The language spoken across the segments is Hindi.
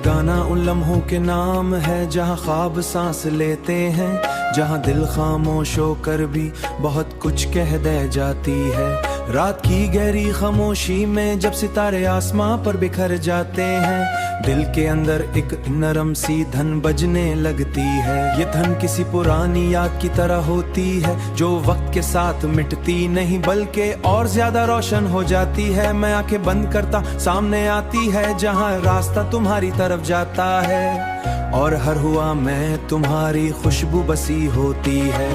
गाना उन लम्हों के नाम है जहाँ ख्वाब सांस लेते हैं, जहाँ दिल खामोश होकर भी बहुत कुछ कह दे जाती है। रात की गहरी खामोशी में जब सितारे आसमां पर बिखर जाते हैं, दिल के अंदर एक नरम सी धन बजने लगती है। ये धन किसी पुरानी याद की तरह होती है जो वक्त के साथ मिटती नहीं बल्कि और ज्यादा रोशन हो जाती है। मैं आंखें बंद करता सामने आती है जहाँ रास्ता तुम्हारी तरफ जाता है, और हर हुआ में तुम्हारी खुशबू बसी होती है।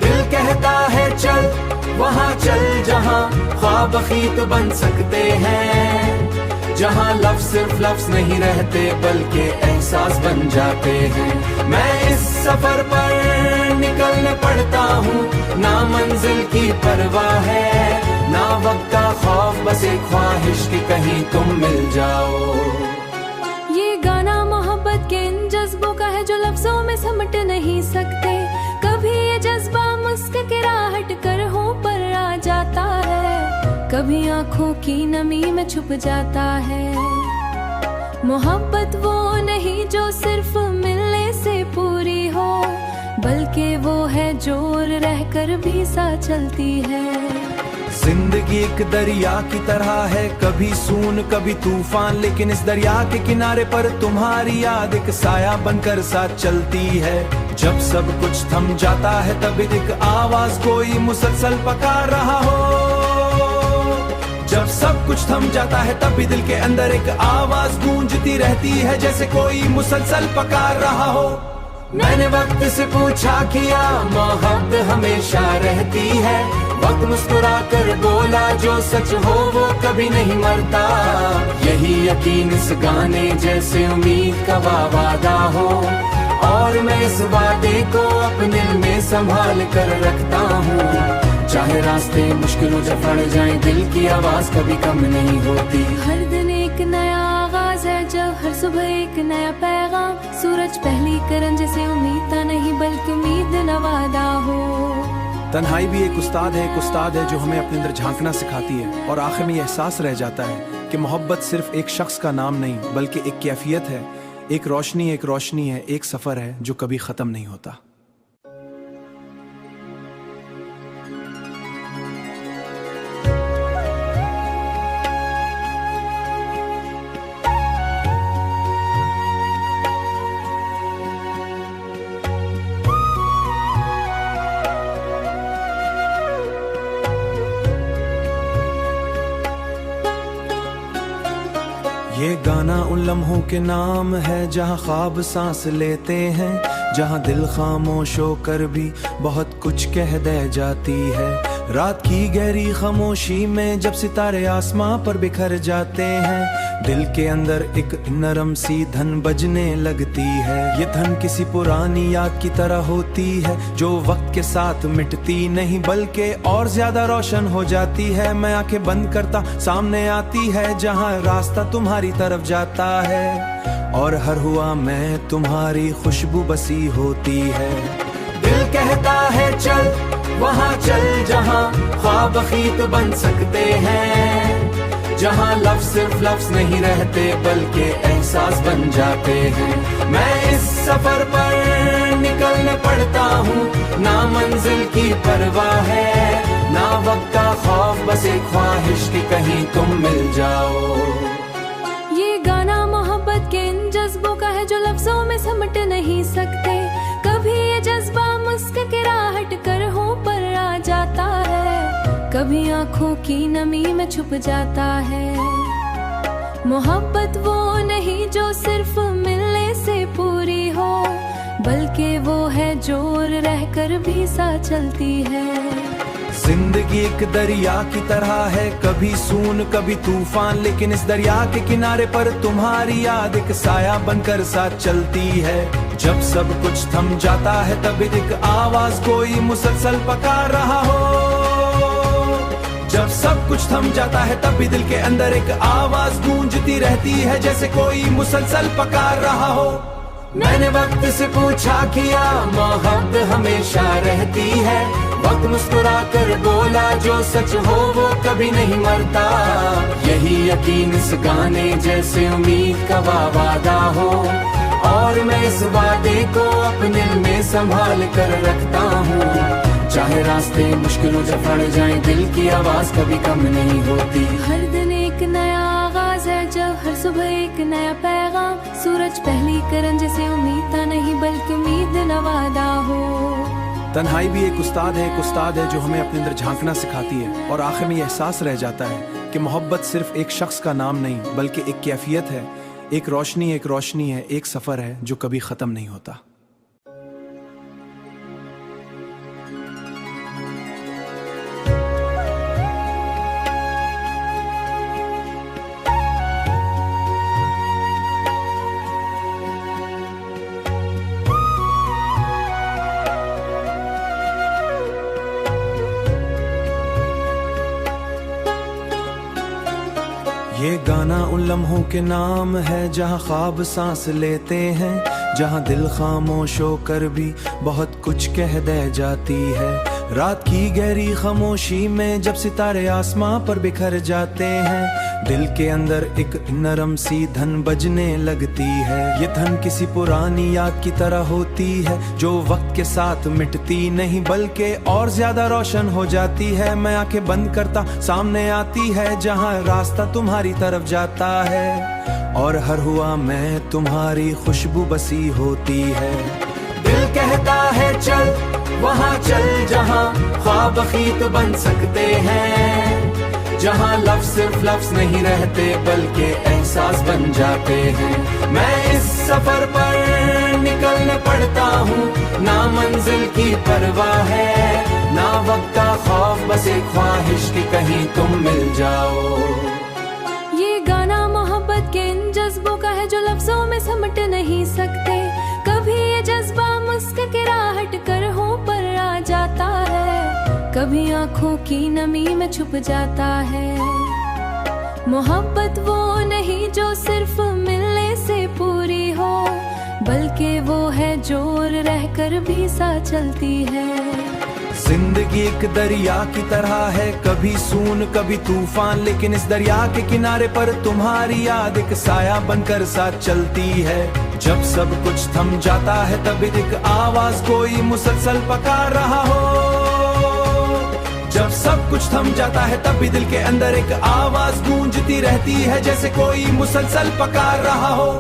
दिल कहता है चल वहाँ चल जहाँ ख्वाब खीत बन सकते हैं, जहाँ लफ्ज सिर्फ लफ्ज नहीं रहते बल्कि एहसास बन जाते हैं। मैं इस सफर पर निकलने पड़ता हूँ, ना मंजिल की परवाह है ना वक्त का खौफ, बस एक ख्वाहिश की कहीं तुम मिल जाओ। ये गाना मोहब्बत के इन जज्बों का है जो लफ्जों में समट नहीं सकते। कभी ये जज्बा मुस्कुराहट कर हों पर आ जाता है, कभी आंखों की नमी में छुप जाता है। मोहब्बत वो नहीं जो सिर्फ मिलने से पूरी हो, बल्कि वो है जोर रहकर भी साथ चलती है। जिंदगी एक दरिया की तरह है, कभी सून कभी तूफान, लेकिन इस दरिया के किनारे पर तुम्हारी याद एक साया बनकर साथ चलती है। जब सब कुछ थम जाता है तब एक आवाज कोई मुसलसल पकार रहा हो। जब सब कुछ थम जाता है तब भी दिल के अंदर एक आवाज गूंजती रहती है जैसे कोई मुसलसल पकार रहा हो। मैंने वक्त से पूछा किया मोहब्बत हमेशा रहती है, वक्त मुस्कुरा कर बोला जो सच हो वो कभी नहीं मरता। यही यकीन इस गाने जैसे उम्मीद का वादा हो, और मैं इस वादे को अपने दिल में संभाल कर रखता हूँ। चाहे रास्ते मुश्किल हो जब पड़ जाएं, दिल की आवाज कभी कम नहीं होती। हर दिन एक नया आगाज है जब हर सुबह एक नया पैगाम, सूरज पहली किरण जैसे उम्मीद नहीं बल्कि उम्मीद नवादा हो। तन्हाई भी एक उस्ताद है जो हमें अपने अंदर झांकना सिखाती है, और आखिर में ये एहसास रह जाता है कि मोहब्बत सिर्फ एक शख्स का नाम नहीं बल्कि एक कैफियत है, एक रोशनी है, एक सफर है जो कभी खत्म नहीं होता। ये गाना उन लम्हों के नाम है जहाँ ख्वाब सांस लेते हैं, जहाँ दिल खामोश होकर भी बहुत कुछ कह दे जाती है। रात की गहरी खामोशी में जब सितारे आसमां पर बिखर जाते हैं, दिल के अंदर एक नरम सी धन बजने लगती है। ये धन किसी पुरानी याद की तरह होती है जो वक्त के साथ मिटती नहीं बल्कि और ज्यादा रोशन हो जाती है। मैं आंखें बंद करता सामने आती है जहाँ रास्ता तुम्हारी तरफ जाता है, और हर हुआ में तुम्हारी खुशबू बसी होती है। दिल कहता है चल वहाँ चल जहाँ ख्वाब खीत बन सकते हैं, जहाँ लफ्ज सिर्फ लफ्ज नहीं रहते बल्कि एहसास बन जाते हैं। मैं इस सफर पर निकलने पड़ता हूँ, ना मंजिल की परवाह है ना वक्त का खौफ, बस एक ख्वाहिश की कहीं तुम मिल जाओ। ये गाना मोहब्बत के इन जज्बों का है जो लफ्जों में समट नहीं सकते। कभी ये जज्बा मुस्कुराहट कर हों पर आ जाता है, कभी आंखों की नमी में छुप जाता है। मोहब्बत वो नहीं जो सिर्फ मिलने से पूरी हो, बल्कि वो है जोर रहकर भी साथ चलती है। जिंदगी एक दरिया की तरह है, कभी सून कभी तूफान, लेकिन इस दरिया के किनारे पर तुम्हारी याद एक साया बनकर साथ चलती है। जब सब कुछ थम जाता है तब एक आवाज कोई मुसलसल पकार रहा हो। जब सब कुछ थम जाता है तब भी दिल के अंदर एक आवाज गूंजती रहती है जैसे कोई मुसलसल पकार रहा हो। मैंने वक्त से पूछा किया मोहब्बत हमेशा रहती है, वक्त मुस्कुरा कर बोला जो सच हो वो कभी नहीं मरता। यही यकीन इस गाने जैसे उम्मीद का वादा हो, और मैं इस वादे को अपने दिल में संभाल कर रखता हूँ। चाहे रास्ते मुश्किल हो पड़ जाए, दिल की आवाज कभी कम नहीं होती। हर दिन एक नया आगाज है, जब हर सुबह एक नया पैगाम। सूरज पहली किरण जैसे उम्मीद था नहीं, बल्कि उम्मीद नवादा हो। तन्हाई भी एक उस्ताद है जो हमें अपने अंदर झांकना सिखाती है, और आखिर में ये एहसास रह जाता है कि मोहब्बत सिर्फ एक शख्स का नाम नहीं बल्कि एक कैफियत है, एक रोशनी है, एक सफर है जो कभी खत्म नहीं होता। ये गाना उन लम्हों के नाम है जहाँ ख्वाब सांस लेते हैं, जहाँ दिल खामोश होकर भी बहुत कुछ कह दे जाती है। रात की गहरी खामोशी में जब सितारे आसमां पर बिखर जाते हैं, दिल के अंदर एक नरम सी धन बजने लगती है। ये धन किसी पुरानी याद की तरह होती है जो वक्त के साथ मिटती नहीं बल्कि और ज्यादा रोशन हो जाती है। मैं आंखें बंद करता सामने आती है जहाँ रास्ता तुम्हारी तरफ जाता है, और हर हुआ में तुम्हारी खुशबू बसी होती है। दिल कहता है चल वहाँ चल जहाँ ख्वाब खीत बन सकते हैं, जहाँ लफ्ज सिर्फ लफ्ज नहीं रहते बल्कि एहसास बन जाते हैं। मैं इस सफर पर निकलने पड़ता हूँ, ना मंजिल की परवाह है ना वक्त का खौफ, बस एक ख्वाहिश की कहीं तुम मिल जाओ। ये गाना मोहब्बत के इन जज्बों का है जो लफ्जों में समट नहीं सकते। कभी ये जज्बा मुस्कुराहट कर हों पर आ जाता है, कभी आंखों की नमी में छुप जाता है। मोहब्बत वो नहीं जो सिर्फ मिलने से पूरी हो, बल्कि वो है जो रहकर भी साथ चलती है। जिंदगी एक दरिया की तरह है, कभी सून कभी तूफान, लेकिन इस दरिया के किनारे पर तुम्हारी याद एक साया बनकर साथ चलती है। जब सब कुछ थम जाता है तब एक आवाज कोई मुसलसल पकार रहा हो। जब सब कुछ थम जाता है तब भी दिल के अंदर एक आवाज गूंजती रहती है जैसे कोई मुसलसल पकार रहा हो।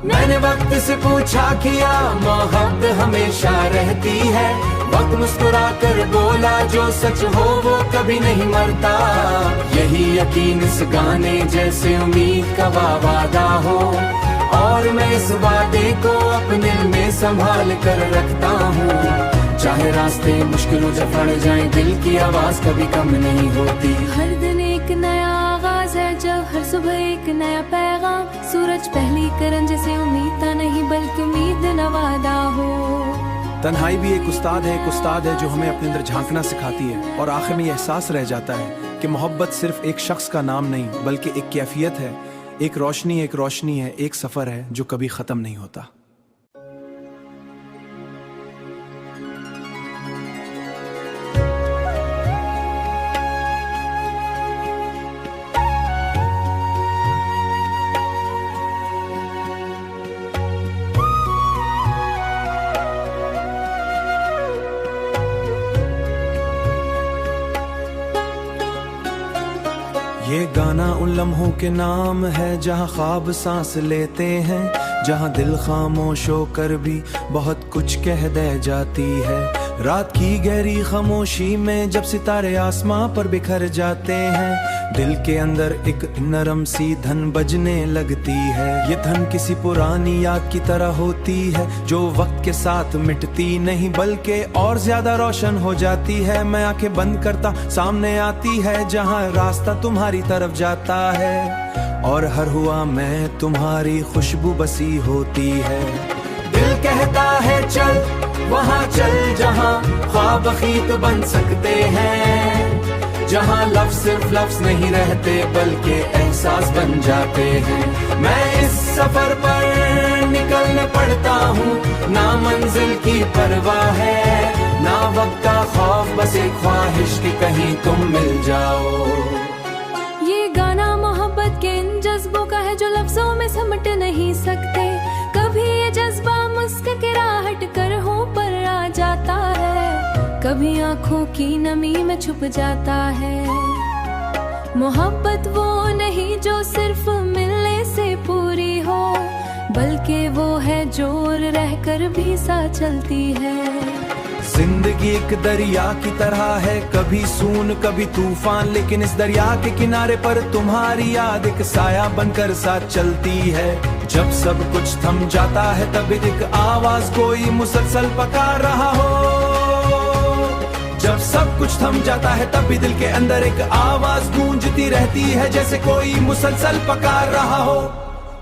मैंने वक्त से पूछा किया मोहब्बत हमेशा रहती है, वक्त मुस्कुरा कर बोला जो सच हो वो कभी नहीं मरता। यही यकीन इस गाने जैसे उम्मीद का वादा हो, और मैं इस वादे को अपने दिल में संभाल कर रखता हूँ। चाहे रास्ते मुश्किल हो पड़ जाए, दिल की आवाज कभी कम नहीं होती। हर दिन एक नया आगाज है, जब हर सुबह एक नया पैगाम। सूरज पहली किरण जैसे उम्मीद था नहीं बल्कि उम्मीद नवादा हो। तन्हाई भी एक उस्ताद है जो हमें अपने अंदर झांकना सिखाती है, और आखिर में ये एहसास रह जाता है कि मोहब्बत सिर्फ एक शख्स का नाम नहीं बल्कि एक कैफियत है, एक रोशनी है, एक सफर है जो कभी खत्म नहीं होता। ये गाना उन लम्हों के नाम है जहाँ ख्वाब सांस लेते हैं, जहाँ दिल खामोश होकर भी बहुत कुछ कह दे जाती है। रात की गहरी खामोशी में जब सितारे आसमां पर बिखर जाते हैं, दिल के अंदर एक नरम सी धन बजने लगती है। ये धन किसी पुरानी याद की तरह होती है जो वक्त के साथ मिटती नहीं बल्कि और ज्यादा रोशन हो जाती है। मैं आंखें बंद करता सामने आती है जहाँ रास्ता तुम्हारी तरफ जाता है, और हर हुआ में तुम्हारी खुशबू बसी होती है। दिल कहता है चल वहाँ चल जहाँ ख्वाब खीत बन सकते हैं, जहाँ लफ्ज सिर्फ लफ्ज नहीं रहते बल्कि एहसास बन जाते हैं। मैं इस सफर पर निकलने पड़ता हूँ, ना मंजिल की परवाह है, ना वक्त का खौफ, बस एक ख्वाहिश कि कहीं तुम मिल जाओ। ये गाना मोहब्बत के इन जज्बों का है जो लफ्जों में समट नहीं सकते। कभी ये जज्बा मुस्कुराहट कर हों पर आ जाता है, कभी आंखों की नमी में छुप जाता है। मोहब्बत वो नहीं जो सिर्फ मिलने से पूरी हो, बल्कि वो है जो रहकर भी साथ चलती है। जिंदगी एक दरिया की तरह है, कभी सून कभी तूफान, लेकिन इस दरिया के किनारे पर तुम्हारी याद एक साया बनकर साथ चलती है। जब सब कुछ थम जाता है तब एक आवाज कोई मुसलसल पकार रहा हो। जब सब कुछ थम जाता है तब भी दिल के अंदर एक आवाज गूंजती रहती है, जैसे कोई मुसलसल पकार रहा हो।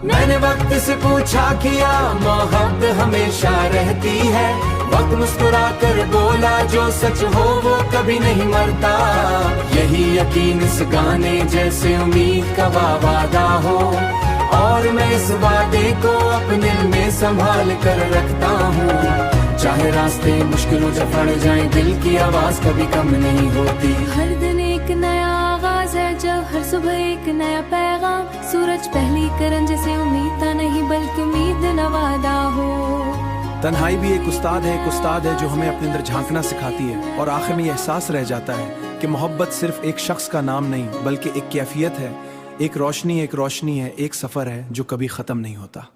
मैंने वक्त से पूछा किया, मोहब्बत हमेशा रहती है। वक्त मुस्कुरा कर बोला, जो सच हो वो कभी नहीं मरता। यही यकीन इस गाने जैसे उम्मीद का वादा हो, और मैं इस वादे को अपने दिल में संभाल कर रखता हूँ। चाहे रास्ते मुश्किलों से पड़ जाएं, दिल की आवाज कभी कम नहीं होती। हर दिन एक नया आगाज है, जब हर सुबह एक नया पैगाम। सूरज पहली किरण जैसे उम्मीद था नहीं, बल्कि उम्मीद नवादा हो। तन्हाई भी एक उस्ताद है जो हमें अपने अंदर झांकना सिखाती है, और आखिर में ये एहसास रह जाता है कि मोहब्बत सिर्फ एक शख्स का नाम नहीं, बल्कि एक कैफियत है, एक रोशनी है, एक सफर है जो कभी खत्म नहीं होता।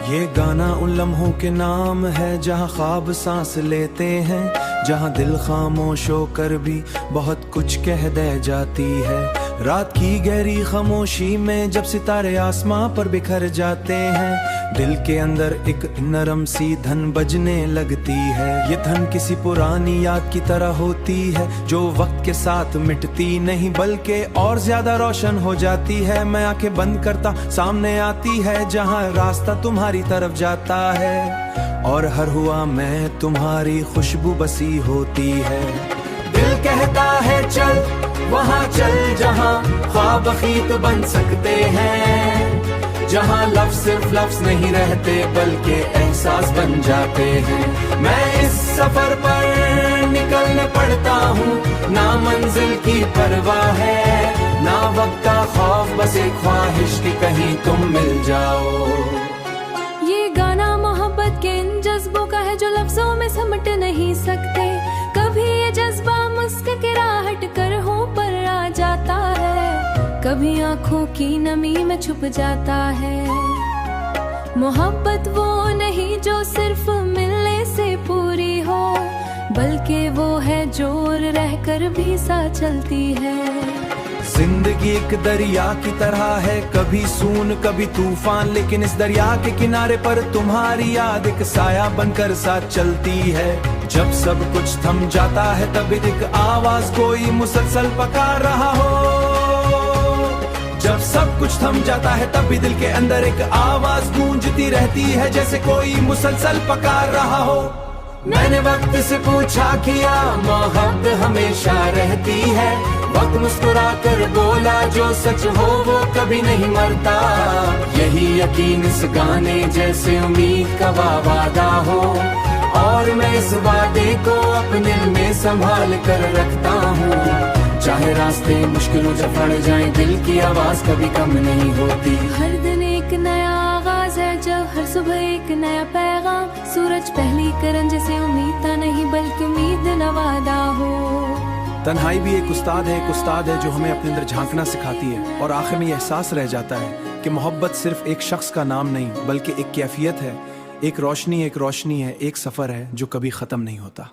ये गाना उन लम्हों के नाम है जहाँ ख्वाब सांस लेते हैं, जहाँ दिल खामोश होकर भी बहुत कुछ कह दे जाती है। रात की गहरी खामोशी में जब सितारे आसमां पर बिखर जाते हैं, दिल के अंदर एक नरम सी धन बजने लगती है। ये धन किसी पुरानी याद की तरह होती है, जो वक्त के साथ मिटती नहीं बल्कि और ज्यादा रोशन हो जाती है। मैं आंखें बंद करता, सामने आती है जहां रास्ता तुम्हारी तरफ जाता है, और हर हुआ मैं तुम्हारी खुशबू बसी होती है। दिल कहता है चल वहाँ चल जहाँ ख्वाब खीत बन सकते हैं, जहाँ लफ्ज सिर्फ लफ्ज नहीं रहते बल्कि एहसास बन जाते हैं। मैं इस सफर पर निकलने पड़ता हूँ, ना मंजिल की परवाह है, ना वक्त का खौफ, बस एक ख्वाहिश कि कहीं तुम मिल जाओ। ये गाना मोहब्बत के इन जज्बों का है जो लफ्जों में समट नहीं सकते। कभी ये जज्बा मुस्कुराहट कर हों पर आ जाता है, कभी आंखों की नमी में छुप जाता है। मोहब्बत वो नहीं जो सिर्फ मिलने से पूरी हो, बल्कि वो है जो रहकर भी साथ चलती है। जिंदगी एक दरिया की तरह है, कभी सून कभी तूफान, लेकिन इस दरिया के किनारे पर तुम्हारी याद एक साया बनकर साथ चलती है। जब सब कुछ थम जाता है तब एक आवाज कोई मुसलसल पकार रहा हो। जब सब कुछ थम जाता है तब भी दिल के अंदर एक आवाज गूंजती रहती है, जैसे कोई मुसलसल पकार रहा हो। मैंने वक्त से पूछा किया, मोहब्बत हमेशा रहती है। वक्त मुस्कुरा कर बोला, जो सच हो वो कभी नहीं मरता। यही यकीन इस गाने जैसे उम्मीद का वादा हो, और मैं इस वादे को अपने दिल में संभाल कर रखता हूँ। चाहे रास्ते मुश्किलों से पड़ जाएं, दिल की आवाज कभी कम नहीं होती। हर दिन एक नया आगाज है, जब हर सुबह एक नया पैगाम। सूरज पहली किरण जैसे उम्मीद था नहीं, बल्कि उम्मीद नवादा हो। तन्हाई भी एक उस्ताद है जो हमें अपने अंदर झांकना सिखाती है, और आखिर में ये एहसास रह जाता है कि मोहब्बत सिर्फ एक शख्स का नाम नहीं, बल्कि एक कैफियत है, एक रोशनी है, एक सफर है जो कभी खत्म नहीं होता।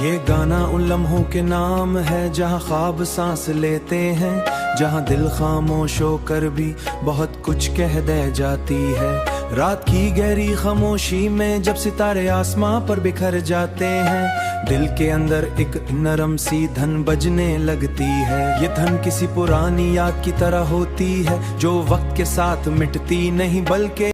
ये गाना उन लम्हों के नाम है जहाँ ख्वाब सांस लेते हैं, जहाँ दिल खामोश होकर भी बहुत कुछ कह दे जाती है। रात की गहरी खामोशी में जब सितारे आसमां पर बिखर जाते हैं, दिल के अंदर एक नरम सी धन बजने लगती है। ये धन किसी पुरानी याद की तरह होती है जो वक्त के साथ मिटती नहीं बल्कि